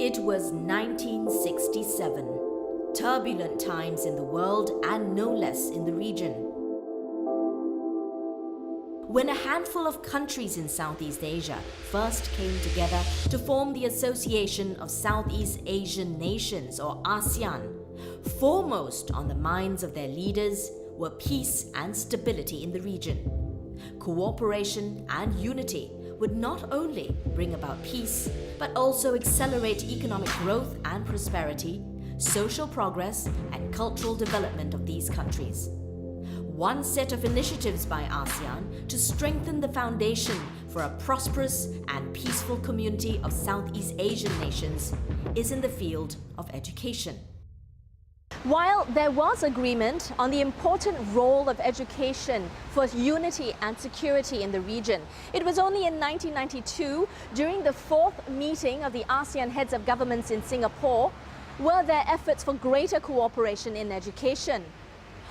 It was 1967. Turbulent times in the world and no less in the region. When a handful of countries in Southeast Asia first came together to form the Association of Southeast Asian Nations, or ASEAN, foremost on the minds of their leaders were peace and stability in the region. Cooperation and unity would not only bring about peace, but also accelerate economic growth and prosperity, social progress, and cultural development of these countries. One set of initiatives by ASEAN to strengthen the foundation for a prosperous and peaceful community of Southeast Asian nations is in the field of education. While there was agreement on the important role of education for unity and security in the region, it was only in 1992, during the fourth meeting of the ASEAN heads of governments in Singapore, were there efforts for greater cooperation in education.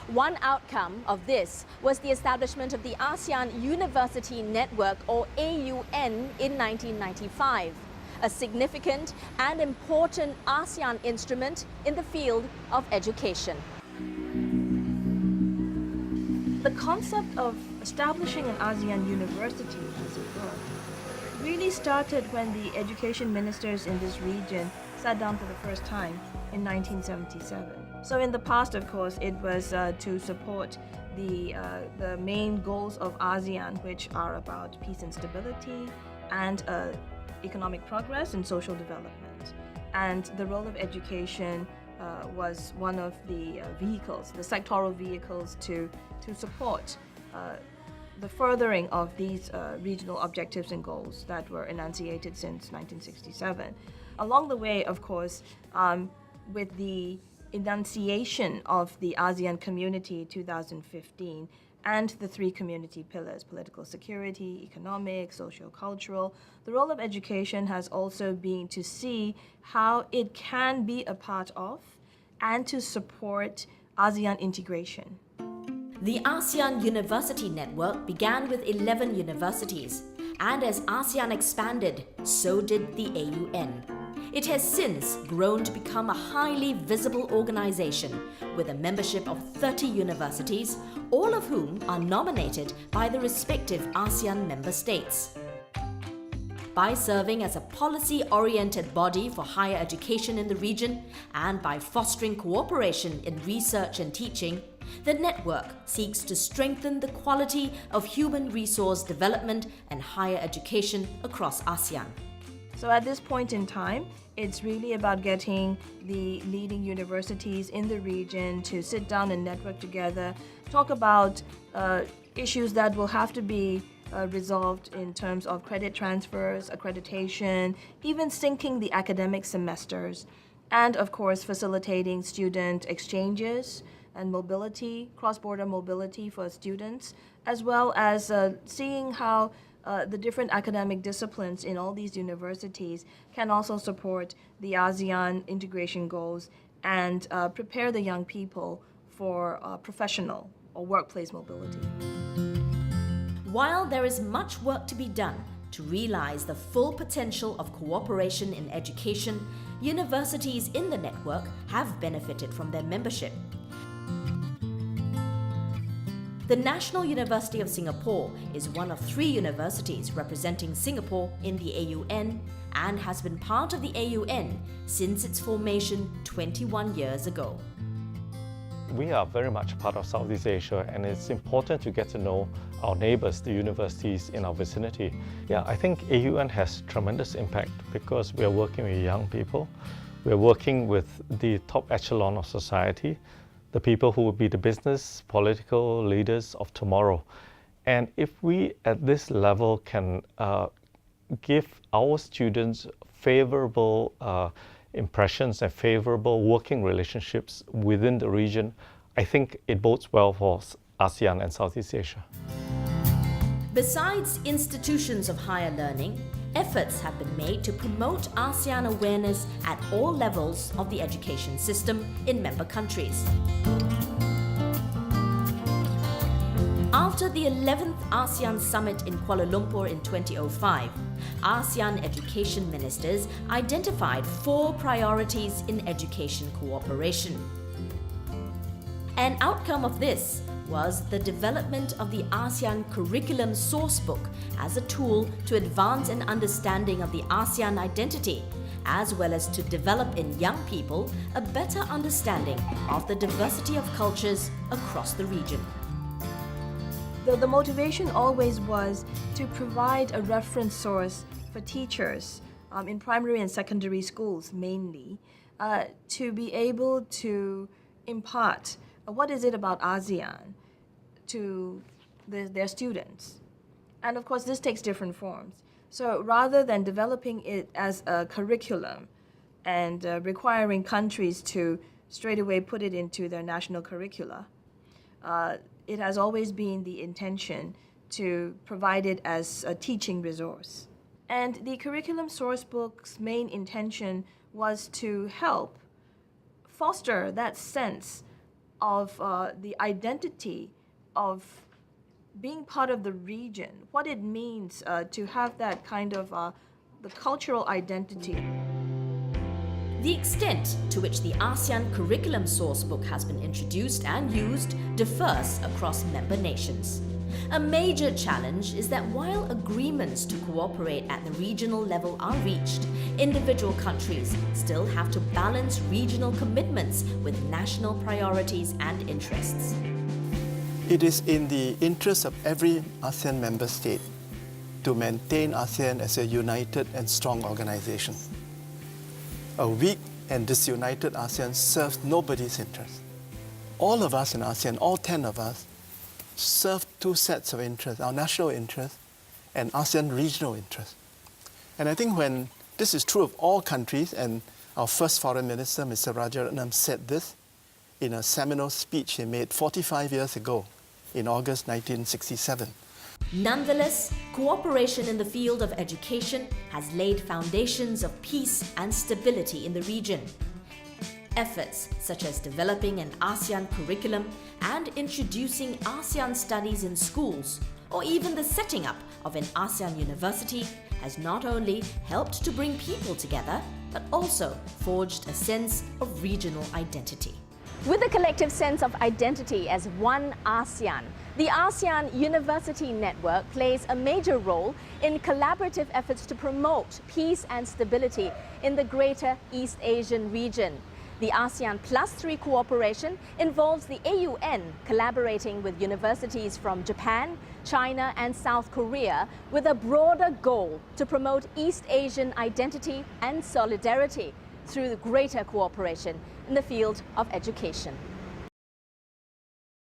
One outcome of this was the establishment of the ASEAN University Network, or AUN, in 1995. A significant and important ASEAN instrument in the field of education. The concept of establishing an ASEAN university, as it were, really started when the education ministers in this region sat down for the first time in 1977. So in the past, of course, it was to support the main goals of ASEAN, which are about peace and stability and economic progress and social development. And the role of education was one of the vehicles, the sectoral vehicles to support the furthering of these regional objectives and goals that were enunciated since 1967. Along the way, of course, with the enunciation of the ASEAN Community 2015, and the three community pillars, political security, economic, socio-cultural, the role of education has also been to see how it can be a part of and to support ASEAN integration. The ASEAN University Network began with 11 universities, and as ASEAN expanded, so did the AUN. It has since grown to become a highly visible organization with a membership of 30 universities, all of whom are nominated by the respective ASEAN member states. By serving as a policy-oriented body for higher education in the region and by fostering cooperation in research and teaching, the network seeks to strengthen the quality of human resource development and higher education across ASEAN. So at this point in time, it's really about getting the leading universities in the region to sit down and network together, talk about issues that will have to be resolved in terms of credit transfers, accreditation, even syncing the academic semesters, and of course facilitating student exchanges and mobility, cross-border mobility for students, as well as seeing how the different academic disciplines in all these universities can also support the ASEAN integration goals and prepare the young people for professional or workplace mobility. While there is much work to be done to realize the full potential of cooperation in education, universities in the network have benefited from their membership. The National University of Singapore is one of 3 universities representing Singapore in the AUN and has been part of the AUN since its formation 21 years ago. We are very much part of Southeast Asia, and it's important to get to know our neighbors, the universities in our vicinity. Yeah, I think AUN has tremendous impact because we are working with young people. We are working with the top echelon of society, the people who will be the business, political leaders of tomorrow. And if we at this level can give our students favorable impressions and favorable working relationships within the region, I think it bodes well for ASEAN and Southeast Asia. Besides institutions of higher learning, efforts have been made to promote ASEAN awareness at all levels of the education system in member countries. After the 11th ASEAN Summit in Kuala Lumpur in 2005, ASEAN education ministers identified 4 priorities in education cooperation. An outcome of this was the development of the ASEAN Curriculum Sourcebook as a tool to advance an understanding of the ASEAN identity, as well as to develop in young people a better understanding of the diversity of cultures across the region. The motivation always was to provide a reference source for teachers in primary and secondary schools mainly, to be able to impart what is it about ASEAN to their students. And of course this takes different forms. So rather than developing it as a curriculum and requiring countries to straight away put it into their national curricula, it has always been the intention to provide it as a teaching resource. And the Curriculum Sourcebook's main intention was to help foster that sense of the identity of being part of the region, what it means to have that kind of the cultural identity. The extent to which the ASEAN Curriculum Sourcebook has been introduced and used differs across member nations. A major challenge is that while agreements to cooperate at the regional level are reached, individual countries still have to balance regional commitments with national priorities and interests. It is in the interest of every ASEAN member state to maintain ASEAN as a united and strong organization. A weak and disunited ASEAN serves nobody's interest. All of us in ASEAN, all 10 of us, serve 2 sets of interests, our national interest and ASEAN regional interest. And I think when this is true of all countries, and our first foreign minister, Mr. Rajaratnam, said this in a seminal speech he made 45 years ago in August 1967. Nonetheless, cooperation in the field of education has laid foundations of peace and stability in the region. Efforts such as developing an ASEAN curriculum and introducing ASEAN studies in schools, or even the setting up of an ASEAN university, has not only helped to bring people together, but also forged a sense of regional identity. With a collective sense of identity as one ASEAN, the ASEAN University Network plays a major role in collaborative efforts to promote peace and stability in the greater East Asian region. The ASEAN +3 cooperation involves the AUN collaborating with universities from Japan, China and South Korea with a broader goal to promote East Asian identity and solidarity through greater cooperation in the field of education.